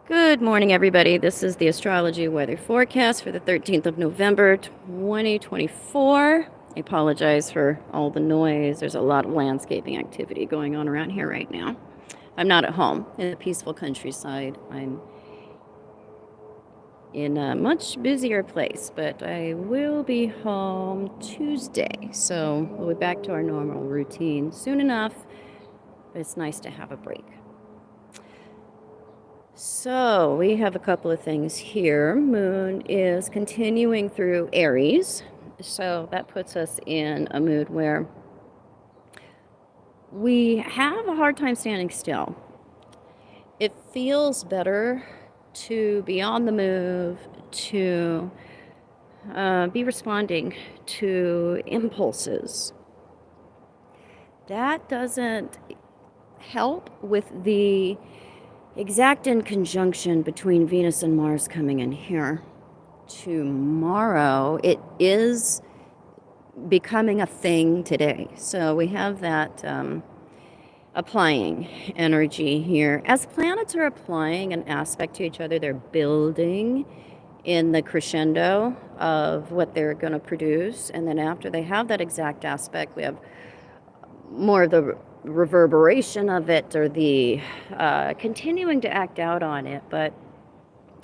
Good morning, everybody. This is the Astrology weather forecast for the 13th of November, 2024. I apologize for all the noise. There's a lot of landscaping activity going on around here right now. I'm not at home in the peaceful countryside. I'm in a much busier place, but I will be home Tuesday. So we'll be back to our normal routine soon enough, but it's nice to have a break. So we have a couple of things here. Moon is continuing through Aries. So that puts us in a mood where we have a hard time standing still. It feels better to be on the move, to be responding to impulses. That doesn't help with the exact in conjunction between Venus and Mars coming in here tomorrow. It is becoming a thing today. So we have that applying energy here. As planets are applying an aspect to each other, they're building in the crescendo of what they're going to produce. And then after they have that exact aspect, we have more of the reverberation of it, or the continuing to act out on it. But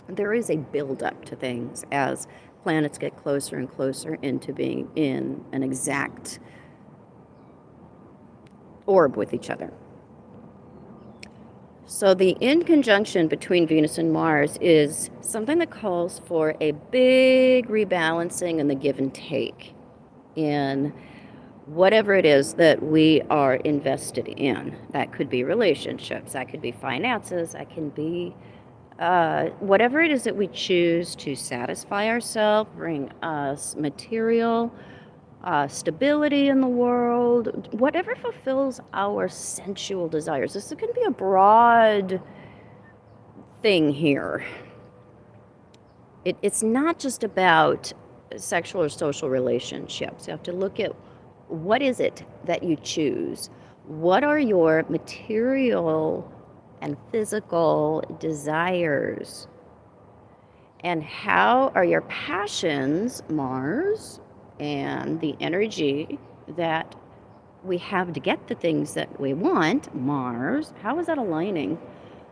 there is a build-up to things as planets get closer and closer into being in an exact orb with each other. So the in conjunction between Venus and Mars is something that calls for a big rebalancing and the give and take in whatever it is that we are invested in. That could be relationships, that could be finances, that can be whatever it is that we choose to satisfy ourselves, bring us material stability in the world, whatever fulfills our sensual desires. This can be a broad thing here. It's not just about sexual or social relationships. You have to look at what is it that you choose? What are your material and physical desires? And how are your passions, Mars, and the energy that we have to get the things that we want, Mars, how is that aligning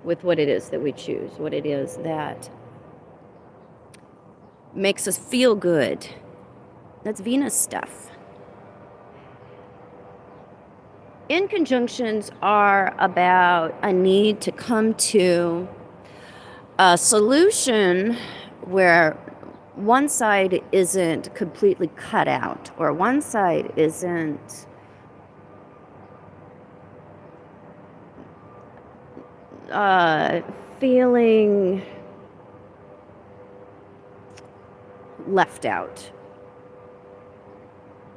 with what it is that we choose? What it is that makes us feel good? That's Venus stuff. In conjunctions are about a need to come to a solution where one side isn't completely cut out, or one side isn't feeling left out.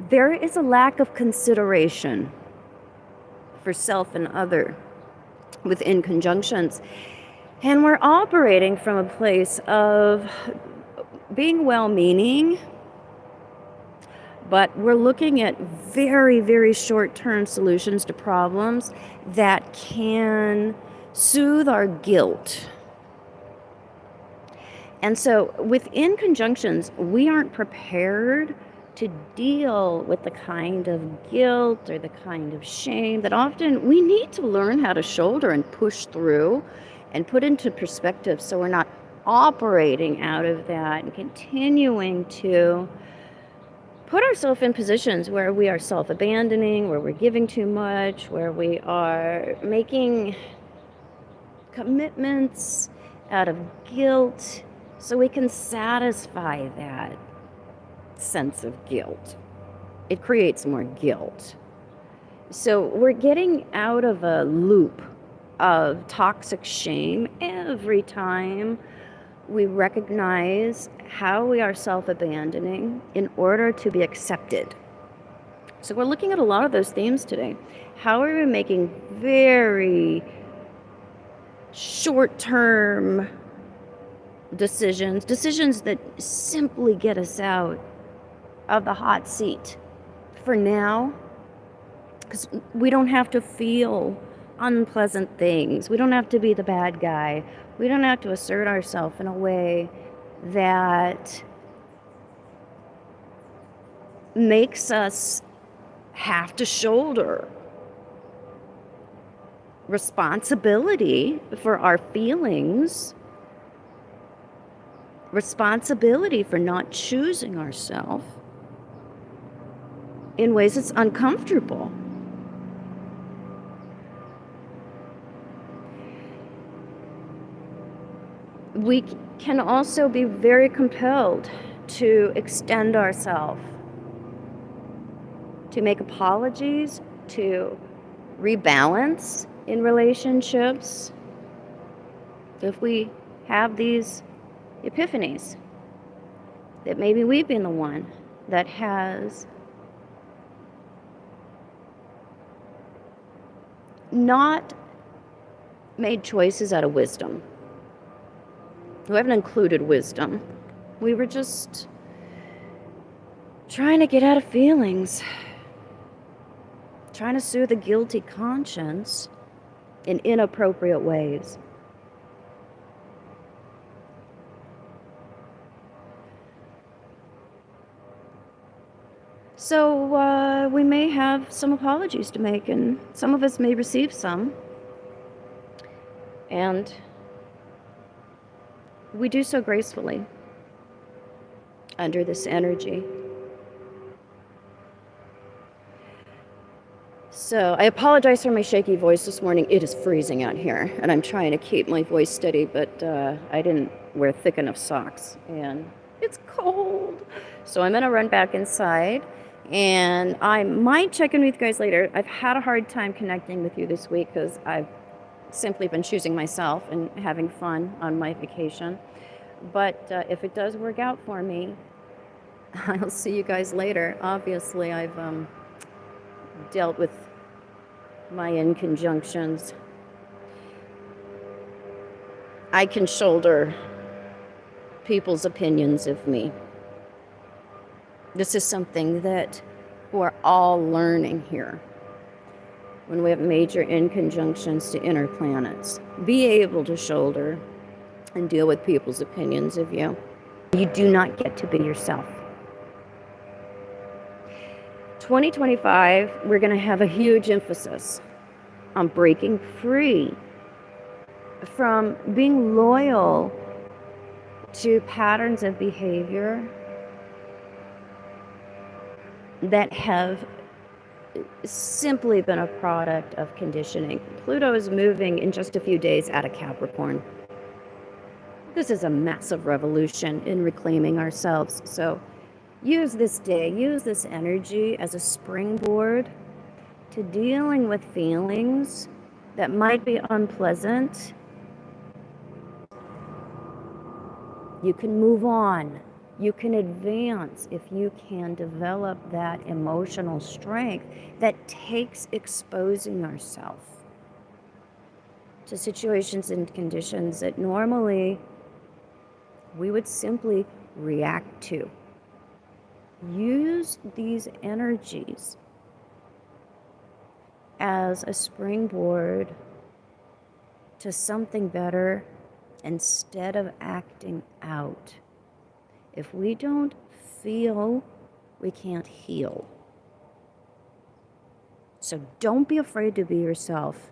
There is a lack of consideration for self and other within conjunctions. And we're operating from a place of being well-meaning, but we're looking at very, very short-term solutions to problems that can soothe our guilt. And so within conjunctions, we aren't prepared to deal with the kind of guilt or the kind of shame that often we need to learn how to shoulder and push through and put into perspective, so we're not operating out of that and continuing to put ourselves in positions where we are self-abandoning, where we're giving too much, where we are making commitments out of guilt so we can satisfy that sense of guilt. It creates more guilt. So we're getting out of a loop of toxic shame every time we recognize how we are self-abandoning in order to be accepted. So we're looking at a lot of those themes today. How are we making very short-term decisions that simply get us out of the hot seat for now, because we don't have to feel unpleasant things. We don't have to be the bad guy. We don't have to assert ourselves in a way that makes us have to shoulder responsibility for our feelings, responsibility for not choosing ourselves in ways that's uncomfortable. We can also be very compelled to extend ourselves, to make apologies, to rebalance in relationships. If we have these epiphanies that maybe we've been the one that has not made choices out of wisdom. We haven't included wisdom. We were just trying to get out of feelings, trying to soothe a guilty conscience in inappropriate ways. So we may have some apologies to make, and some of us may receive some. And we do so gracefully under this energy. So I apologize for my shaky voice this morning. It is freezing out here, and I'm trying to keep my voice steady, but I didn't wear thick enough socks, and it's cold. So I'm going to run back inside, and I might check in with you guys later. I've had a hard time connecting with you this week because I've simply been choosing myself and having fun on my vacation. But if it does work out for me, I'll see you guys later. Obviously, I've dealt with my inconjunctions. I can shoulder people's opinions of me. This is something that we're all learning here. When we have major inconjunctions to inner planets, be able to shoulder and deal with people's opinions of you. You do not get to be yourself. 2025, we're going to have a huge emphasis on breaking free from being loyal to patterns of behavior that have simply been a product of conditioning. Pluto is moving in just a few days out of Capricorn. This is a massive revolution in reclaiming ourselves. So use this day, use this energy as a springboard to dealing with feelings that might be unpleasant. You can move on. You can advance if you can develop that emotional strength that takes exposing ourselves to situations and conditions that normally we would simply react to. Use these energies as a springboard to something better instead of acting out. If we don't feel, we can't heal. So don't be afraid to be yourself,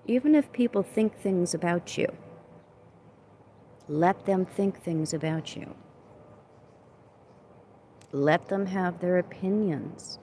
even if people think things about you. Let them think things about you. Let them have their opinions.